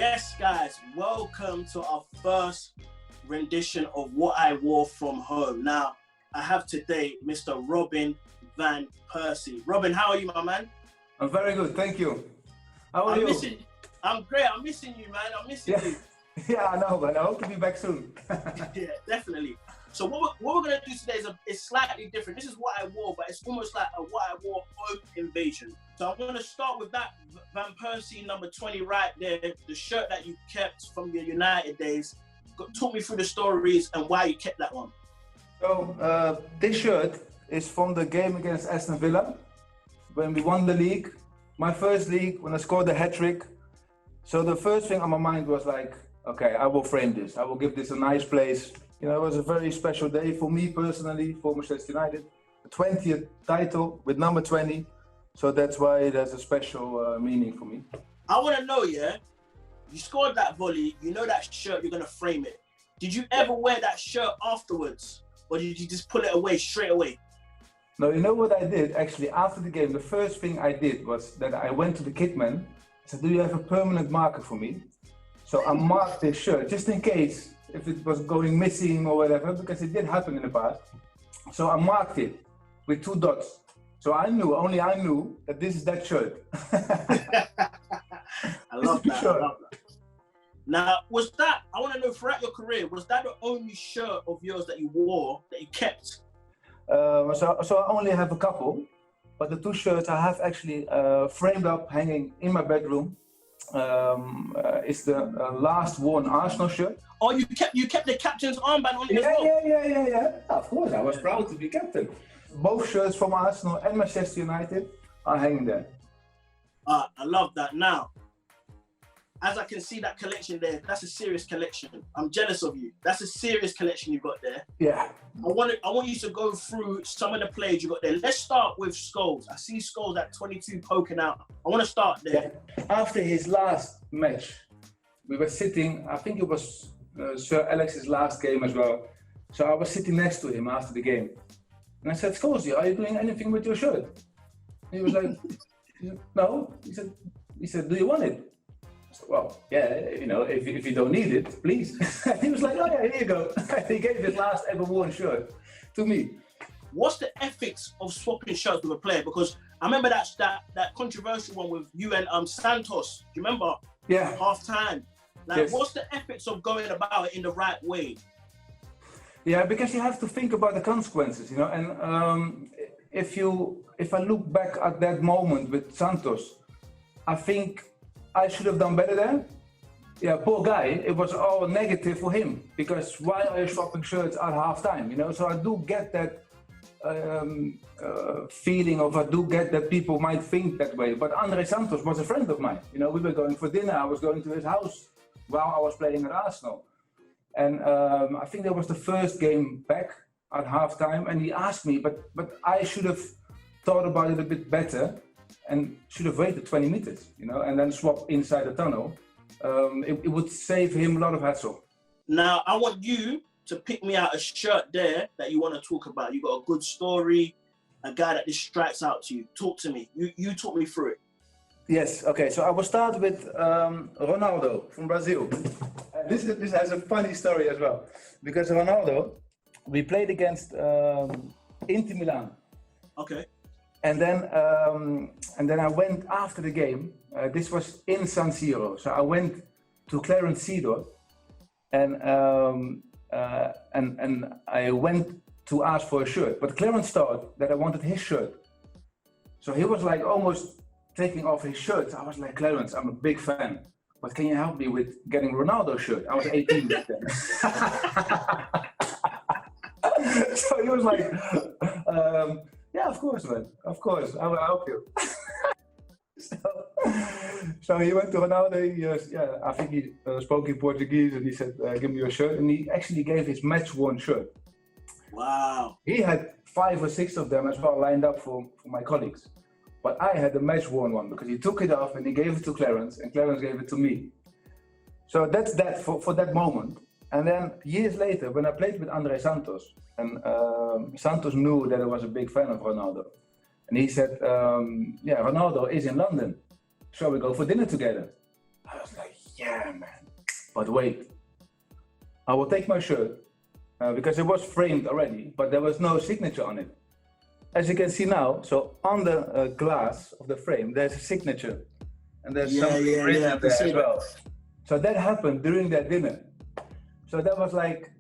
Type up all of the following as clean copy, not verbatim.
Yes, guys, welcome to our first rendition of what I wore from home. Now, I have today Mr. Robin van Persie. Robin, how are you, my man? I'm very good, thank you. How are you? I'm great. I'm missing you, man. I'm missing you. Yeah, I know, but I hope to be back soon. Yeah, definitely. So what we're going to do today is slightly different. This is what I wore, but it's almost like a what I wore home invasion. So I'm going to start with that Van Persie number 20 right there, the shirt that you kept from your United days. Talk me through the stories and why you kept that one. So this shirt is from the game against Aston Villa, when we won the league. My first league, when I scored the hat-trick. So the first thing on my mind was like, okay, I will frame this. I will give this a nice place. You know, it was a very special day for me personally, for Manchester United. The 20th title with number 20. So that's why there's a special meaning for me. I want to know, yeah, you scored that volley, you know that shirt, you're going to frame it. Did you ever wear that shirt afterwards? Or did you just pull it away straight away? No, you know what I did? Actually, after the game, the first thing I did was that I went to the kitman. I said, do you have a permanent marker for me? So I marked this shirt, just in case if it was going missing or whatever, because it did happen in the past. So I marked it with 2 dots. So I knew, only I knew that this is that shirt. I love that. Now, was that, I want to know, throughout your career, was that the only shirt of yours that you wore, that you kept? So I only have a couple, but the 2 shirts I have actually framed up, hanging in my bedroom. It's the last worn Arsenal shirt. Oh, you kept the captain's armband on it as well? Yeah. Of course, I was proud to be captain. Both shirts from Arsenal and Manchester United are hanging there. I love that. Now, as I can see that collection there, that's a serious collection. I'm jealous of you. That's a serious collection you got there. Yeah. I want you to go through some of the players you got there. Let's start with Scholes. I see Scholes at 22 poking out. I want to start there. Yeah. After his last match, we were sitting, I think it was Sir Alex's last game as well. So I was sitting next to him after the game. And I said, Scholes, are you doing anything with your shirt? He was like, no. He said, do you want it? I said, well, yeah, you know, if you don't need it, please. He was like, oh yeah, here you go. He gave his last ever worn shirt to me. What's the ethics of swapping shirts with a player? Because I remember that controversial one with you and Santos. Do you remember? Yeah. Half time. Like, yes. What's the ethics of going about it in the right way? Yeah, because you have to think about the consequences, you know. And if I look back at that moment with Santos, I think I should have done better there. Yeah, poor guy. It was all negative for him, because why are you swapping shirts at halftime? You know, so I do get that feeling of, I do get that people might think that way. But Andre Santos was a friend of mine. You know, we were going for dinner. I was going to his house while I was playing at Arsenal. And I think that was the first game back at halftime. And he asked me, but I should have thought about it a bit better and should have waited 20 minutes, you know, and then swap inside the tunnel. It would save him a lot of hassle. Now, I want you to pick me out a shirt there that you want to talk about. You got a good story, a guy that just strikes out to you. Talk to me. You talk me through it. Yes, okay, so I will start with Ronaldo from Brazil. This has a funny story as well, because Ronaldo, we played against Inter Milan. Okay. And then I went after the game. This was in San Siro, so I went to Clarence Seedorf, and I went to ask for a shirt. But Clarence thought that I wanted his shirt, so he was like almost taking off his shirt. I was like, Clarence, I'm a big fan, but can you help me with getting Ronaldo's shirt? I was 18 back then. So he was like, yeah, of course, man. Of course, I will help you. So he went to Ronaldo. I think he spoke in Portuguese, and he said, give me your shirt. And he actually gave his match-worn shirt. Wow. He had 5 or 6 of them as well lined up for my colleagues. But I had the match-worn one, because he took it off and he gave it to Clarence, and Clarence gave it to me. So that's that for that moment. And then years later, when I played with Andre Santos, and Santos knew that I was a big fan of Ronaldo. And he said, yeah, Ronaldo is in London. Shall we go for dinner together? I was like, yeah, But wait, I will take my shirt because it was framed already, but there was no signature on it. As you can see now, so on the glass of the frame, there's a signature. And there's something written there as well. So that happened during that dinner. So that was like,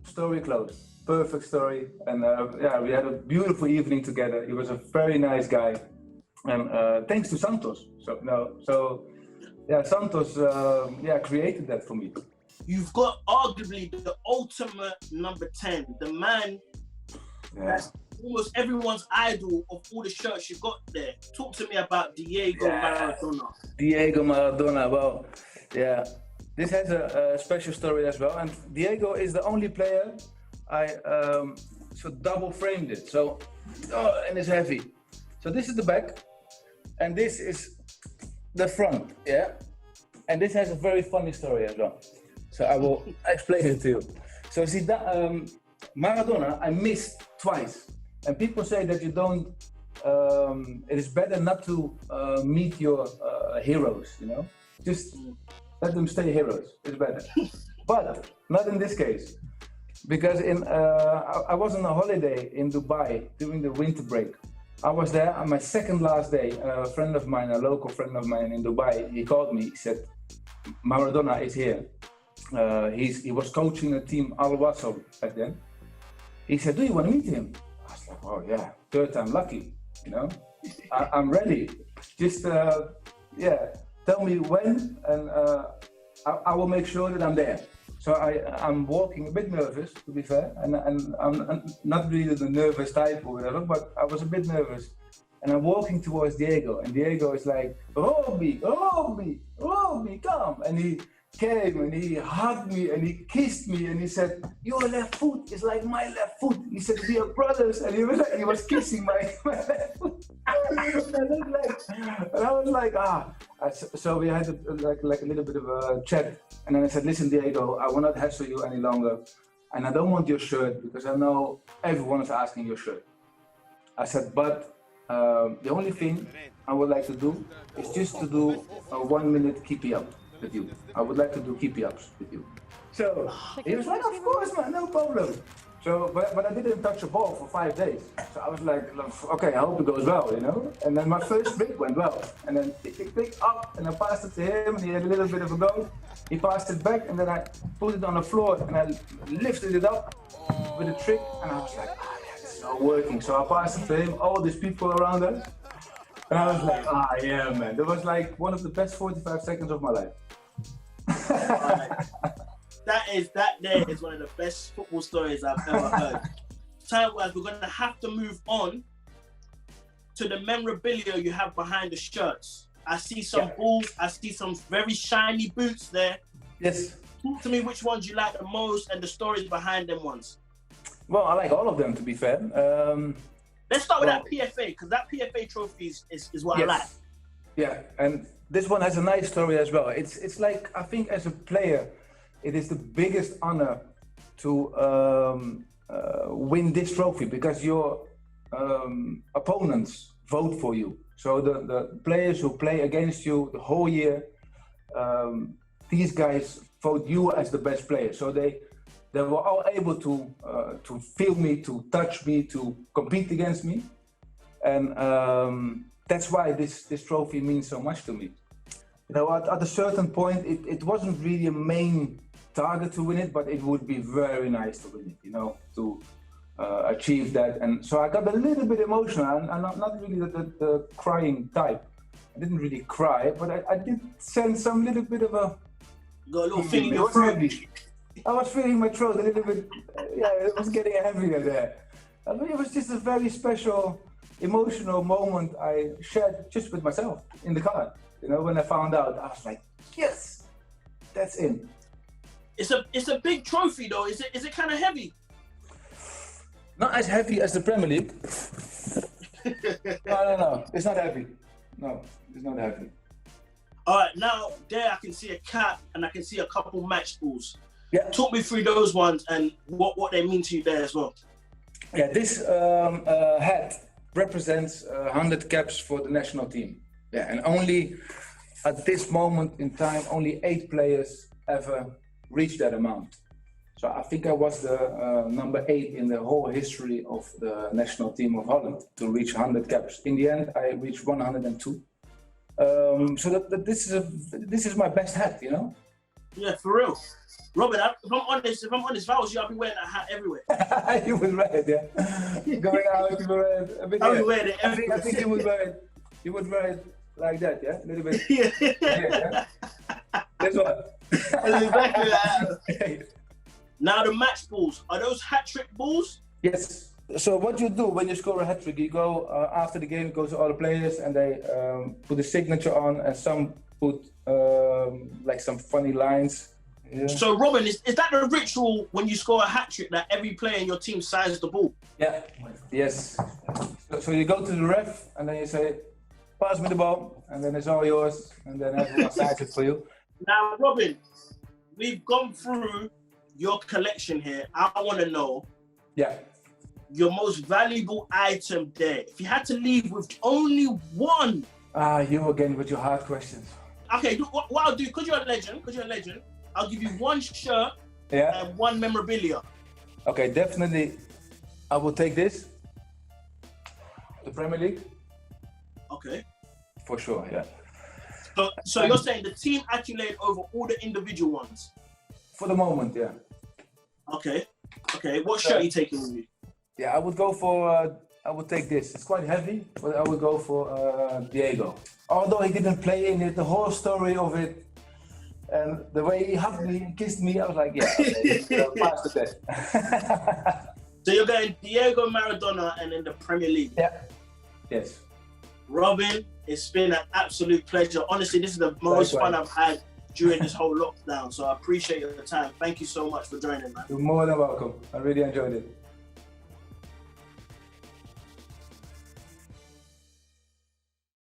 story closed. Perfect story. And yeah, we had a beautiful evening together. He was a very nice guy. And thanks to Santos. So yeah, Santos created that for me. You've got arguably the ultimate number 10, the man that's almost everyone's idol of all the shirts you got there. Talk to me about Diego Maradona. Diego Maradona, well, yeah. This has a special story as well. And Diego is the only player I double framed it. So, and it's heavy. So this is the back, and this is the front, yeah? And this has a very funny story as well. So I will explain it to you. So see, Maradona, I missed twice. And people say that you don't, it is better not to meet your heroes, you know? Just let them stay heroes, it's better. But not in this case. Because I was on a holiday in Dubai during the winter break. I was there on my second last day. A friend of mine, a local friend of mine in Dubai, he called me, he said, Maradona is here. He was coaching a team, Al Wasl back then. He said, do you want to meet him? I was like, oh yeah, third time lucky, you know? I'm ready. Just, tell me when, and I will make sure that I'm there. So I'm walking a bit nervous, to be fair, and I'm not really the nervous type or whatever, but I was a bit nervous. And I'm walking towards Diego, and Diego is like, Robbie, come. And he came and he hugged me and he kissed me and he said, your left foot is like my left foot. He said, we are brothers. And he was kissing my left foot. And I was like, So we had like a little bit of a chat. And then I said, listen, Diego, I will not hassle you any longer. And I don't want your shirt because I know everyone is asking your shirt. I said, but the only thing I would like to do is just to do a 1 minute keepy up with you. I would like to do keepy ups with you. So he was like, of course, man, no problem. So, but I didn't touch a ball for 5 days. So I was like, okay, I hope it goes well, you know? And then my first break went well. And then tick, up, and I passed it to him, and he had a little bit of a go. He passed it back, and then I put it on the floor, and I lifted it up with a trick, and I was like, this is not working. So I passed it to him, all these people around us. And I was like, yeah, man. That was like one of the best 45 seconds of my life. That there is one of the best football stories I've ever heard. Time-wise, we're gonna have to move on to the memorabilia you have behind the shirts. I see some balls, I see some very shiny boots there. Yes. Talk to me which ones you like the most and the stories behind them ones. Well, I like all of them, to be fair. Let's start with that PFA, because that PFA trophy is what I like. Yeah, and this one has a nice story as well. It's like, I think as a player, it is the biggest honor to win this trophy because your opponents vote for you. So the players who play against you the whole year, these guys vote you as the best player. So they were all able to feel me, to touch me, to compete against me. And that's why this trophy means so much to me. You know, at a certain point, it wasn't really a main target to win it, but it would be very nice to win it, you know, to achieve that. And so I got a little bit emotional. I'm not really the crying type. I didn't really cry, but I did sense some little bit of a... Got a little feeling in your throat. I was feeling my throat a little bit, it was getting heavier there. I mean, it was just a very special, emotional moment I shared just with myself in the car. You know, when I found out, I was like, yes, that's it. It's a big trophy though. Is it kind of heavy? Not as heavy as the Premier League. No, it's not heavy. No, it's not heavy. All right, now there I can see a cap and I can see a couple match balls. Yeah. Talk me through those ones and what they mean to you there as well. Yeah, this hat represents 100 caps for the national team. Yeah, and only at this moment in time, only 8 players ever reach that amount. So I think I was the number 8 in the whole history of the national team of Holland to reach 100 caps. In the end, I reached 102. So that this is my best hat, you know. Yeah, for real. Robin, if I'm honest, if I was you, I'd be wearing that hat everywhere. You would wear it, yeah. Going out, you would wear it. I would wear it everywhere. I think you would wear it. You would wear it like that, yeah, a little bit. Yeah. That's what. That's exactly that. Now the match balls, are those hat-trick balls? Yes. So what you do when you score a hat-trick, you go after the game, go to all the players and they put a signature on, and some put like some funny lines. Yeah. So Robin, is that the ritual when you score a hat-trick that every player in your team signs the ball? Yeah. Yes. So you go to the ref and then you say, pass me the ball, and then it's all yours, and then everyone signs it for you. Now Robin, we've gone through your collection here. I want to know your most valuable item there. If you had to leave with only one. You again with your hard questions. Okay, what I'll do, because you're a legend, I'll give you one shirt and one memorabilia. Okay, definitely I will take this. The Premier League. Okay. For sure, yeah. So you're saying the team accolade over all the individual ones? For the moment, yeah. Okay. What shirt are you taking with you? Yeah, I would go for, I would take this. It's quite heavy, but I would go for Diego. Although he didn't play in it, the whole story of it, and the way he hugged me and kissed me, I was like, yeah, okay, pass the test. So you're going Diego Maradona and then the Premier League? Yeah, yes. Robin, it's been an absolute pleasure. Honestly, this is the most fun I've had during this whole lockdown, so I appreciate your time. Thank you so much for joining, man. You're more than welcome. I really enjoyed it.